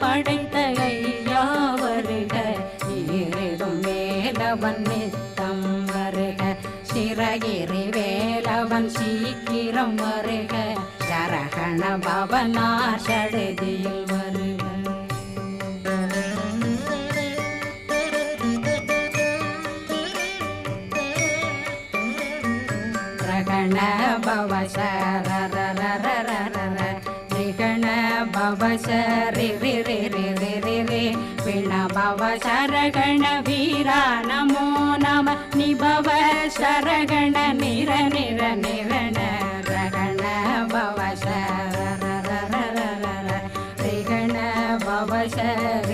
படைத்த ஐயா வருக, ஈரிடும் வேலவன் நித்தம் வருக, சிறகிரி வேலவன் சீக்கிரம் வருக, சரகண பவனா சடுதியில் வருக. ரகண பவ சரரரரரர ரிகண பவ சரி ரி ரி ரி ரி ரி ரி பிண பவ சரகண வீரா நமோ நம நிபவ சரகண நிர நிர நிரண ரகண பவ சரரரரரர ரிகண பவ சரி